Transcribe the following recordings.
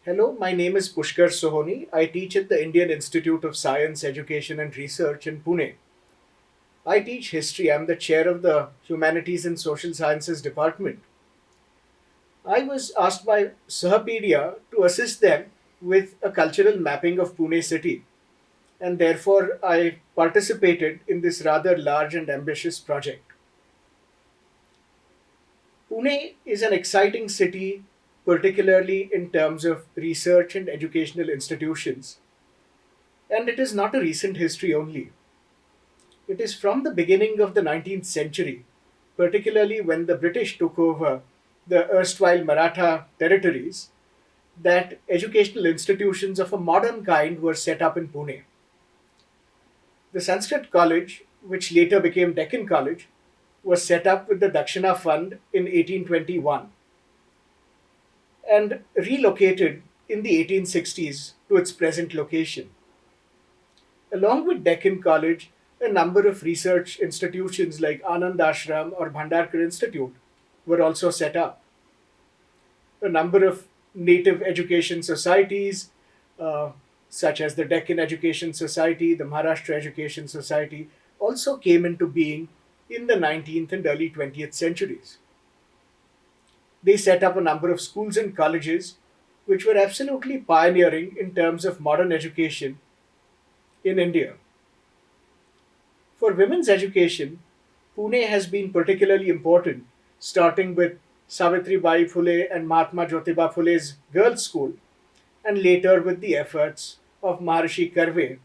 Hello, my name is Pushkar Sohoni. I teach at the Indian Institute of Science, Education and Research in Pune. I teach history. I'm the chair of the Humanities and Social Sciences department. I was asked by Sahapedia to assist them with a cultural mapping of Pune city, and therefore I participated in this rather large and ambitious project. Pune is an exciting city, particularly in terms of research and educational institutions, and it is not a recent history only. It is from the beginning of the 19th century, particularly when the British took over the erstwhile Maratha territories, that educational institutions of a modern kind were set up in Pune. The Sanskrit College, which later became Deccan College, was set up with the Dakshina Fund in 1821 and relocated in the 1860s to its present location. Along with Deccan College, a number of research institutions like Anand Ashram or Bhandarkar Institute were also set up. A number of native education societies, uh, such as the Deccan Education Society, the Maharashtra Education Society, also came into being in the 19th and early 20th centuries. They set up a number of schools and colleges which were absolutely pioneering in terms of modern education in India. For women's education, Pune has been particularly important, starting with Savitri Bai Phule and Mahatma Jyotiba Phule's girls' school, and later with the efforts of Maharishi Karve,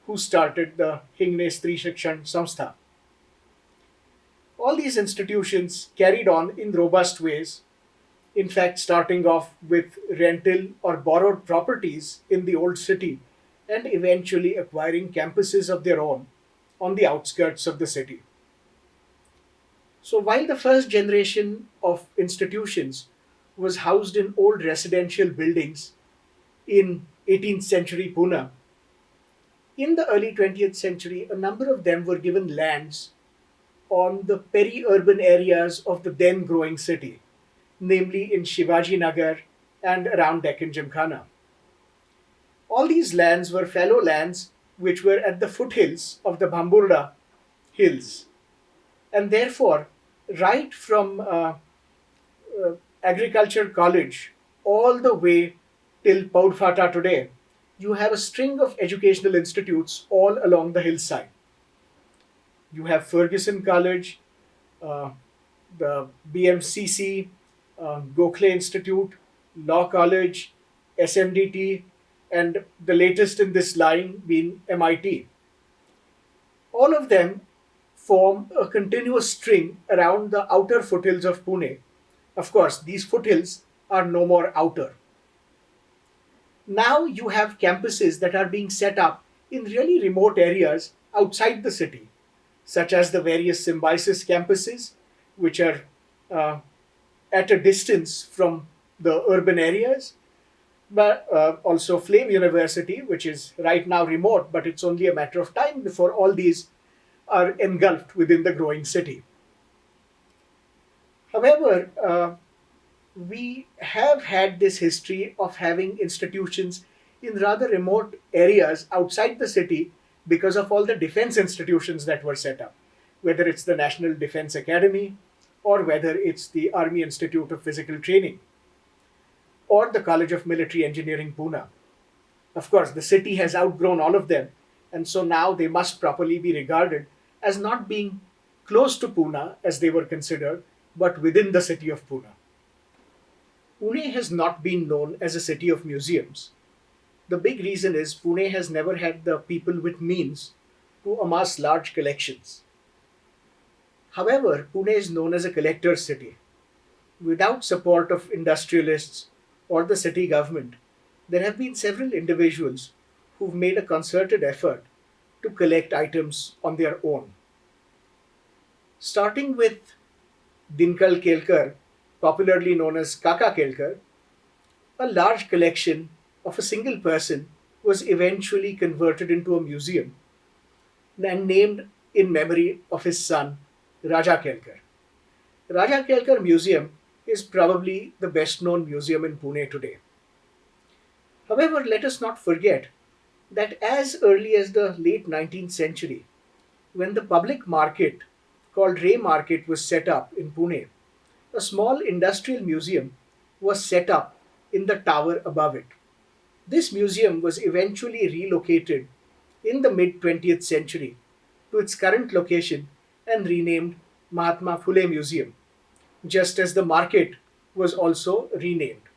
who started the Hingne Stri Shikshan Samstha. All these institutions carried on in robust ways, in fact, starting off with rental or borrowed properties in the old city and eventually acquiring campuses of their own on the outskirts of the city. So, while the first generation of institutions was housed in old residential buildings in 18th century Pune, in the early 20th century, a number of them were given lands on the peri urban areas of the then growing city, namely in Shivaji Nagar and around Deccan Gymkhana. All these lands were fallow lands which were at the foothills of the Bamburda hills, and therefore, right from agriculture college all the way till Paudfata today, you have a string of educational institutes all along the hillside. You have Ferguson College, uh, the BMCC, Gokhale Institute, Law College, SMDT, and the latest in this line being MIT. All of them form a continuous string around the outer foothills of Pune. Of course, these foothills are no more outer. Now you have campuses that are being set up in really remote areas outside the city, such as the various symbiosis campuses, which are uh, at a distance from the urban areas, but also Flame University, which is right now remote, but it's only a matter of time before all these are engulfed within the growing city. However, we have had this history of having institutions in rather remote areas outside the city because of all the defense institutions that were set up, whether it's the National Defense Academy or whether it's the Army Institute of Physical Training or the College of Military Engineering Pune. Of course, the city has outgrown all of them, and so now they must properly be regarded as not being close to Pune as they were considered, but within the city of Pune. Pune has not been known as a city of museums. The big reason is Pune has never had the people with means to amass large collections. However, Pune is known as a collector's city. Without support of industrialists or the city government, there have been several individuals who've made a concerted effort to collect items on their own. Starting with Dinkal Kelkar, popularly known as Kaka Kelkar, a large collection of a single person was eventually converted into a museum and named in memory of his son, Raja Kelkar. Raja Kelkar Museum is probably the best known museum in Pune today. However, let us not forget that as early as the late 19th century, when the public market called Ray Market was set up in Pune, a small industrial museum was set up in the tower above it. This museum was eventually relocated in the mid 20th century to its current location and renamed Mahatma Phule Museum, just as the market was also renamed.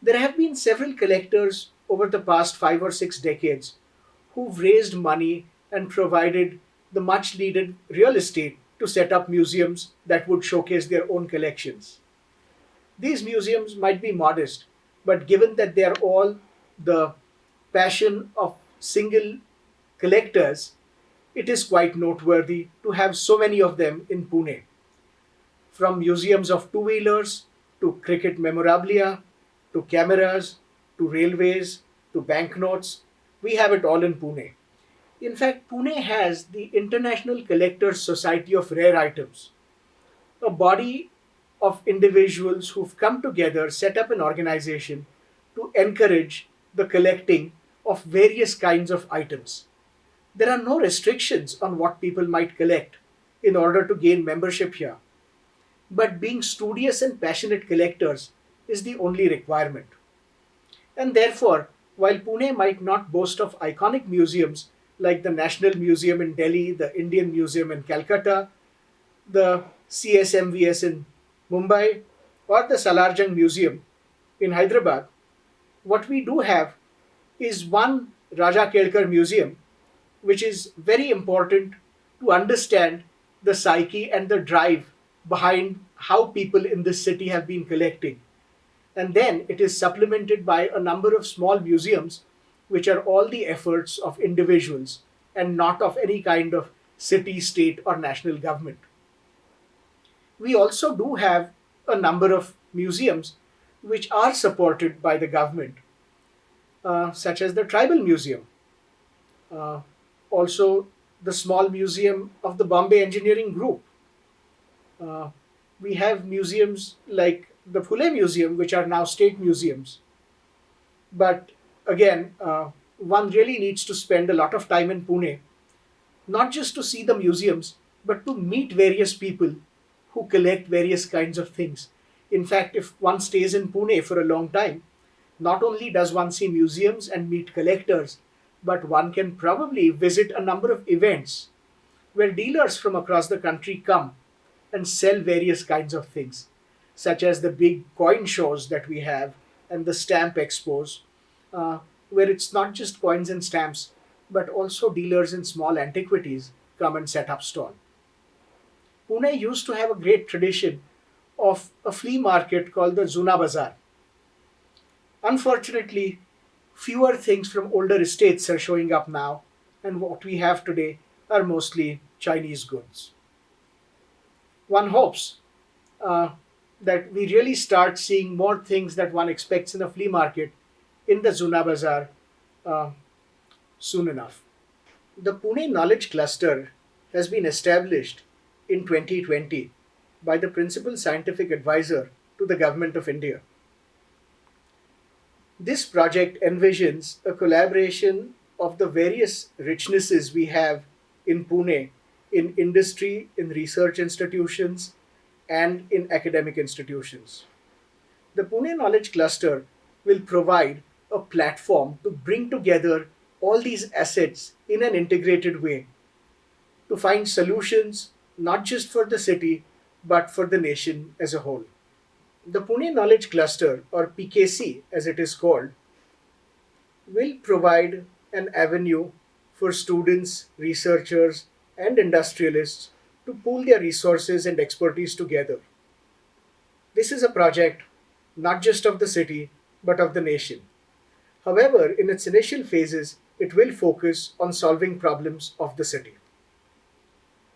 There have been several collectors over the past 5 or 6 decades who've raised money and provided the much needed real estate to set up museums that would showcase their own collections. These museums might be modest, but given that they are all the passion of single collectors, it is quite noteworthy to have so many of them in Pune. From museums of two wheelers to cricket memorabilia to cameras to railways to banknotes, we have it all in Pune. In fact, Pune has the International Collectors Society of Rare Items, a body of individuals who've come together, set up an organization to encourage the collecting of various kinds of items. There are no restrictions on what people might collect in order to gain membership here, but being studious and passionate collectors is the only requirement. And therefore, while Pune might not boast of iconic museums like the National Museum in Delhi, the Indian Museum in Calcutta, the CSMVS in Mumbai, or the Salarjung Museum in Hyderabad, what we do have is one Raja Kelkar Museum, which is very important to understand the psyche and the drive behind how people in this city have been collecting. And then it is supplemented by a number of small museums, which are all the efforts of individuals and not of any kind of city, state, or national government. We also do have a number of museums which are supported by the government, such as the Tribal Museum, uh, also the small museum of the Bombay Engineering Group. Uh, we have museums like the Phule Museum, which are now state museums. But again, one really needs to spend a lot of time in Pune, not just to see the museums, but to meet various people who collect various kinds of things. In fact, if one stays in Pune for a long time, not only does one see museums and meet collectors, but one can probably visit a number of events where dealers from across the country come and sell various kinds of things, such as the big coin shows that we have and the stamp expos, uh, where it's not just coins and stamps, but also dealers in small antiquities come and set up stall. Pune used to have a great tradition of a flea market called the Zuna Bazaar. Unfortunately, fewer things from older estates are showing up now, and what we have today are mostly Chinese goods. One hopes uh, that we really start seeing more things that one expects in a flea market in the Zuna Bazaar uh, soon enough. The Pune Knowledge Cluster has been established in 2020 by the Principal Scientific Advisor to the Government of India. This project envisions a collaboration of the various richnesses we have in Pune in industry, in research institutions, and in academic institutions. The Pune Knowledge Cluster will provide a platform to bring together all these assets in an integrated way to find solutions not just for the city but for the nation as a whole. The Pune Knowledge Cluster, or PKC as it is called, will provide an avenue for students, researchers, and industrialists to pool their resources and expertise together. This is a project not just of the city but of the nation. However, in its initial phases, it will focus on solving problems of the city.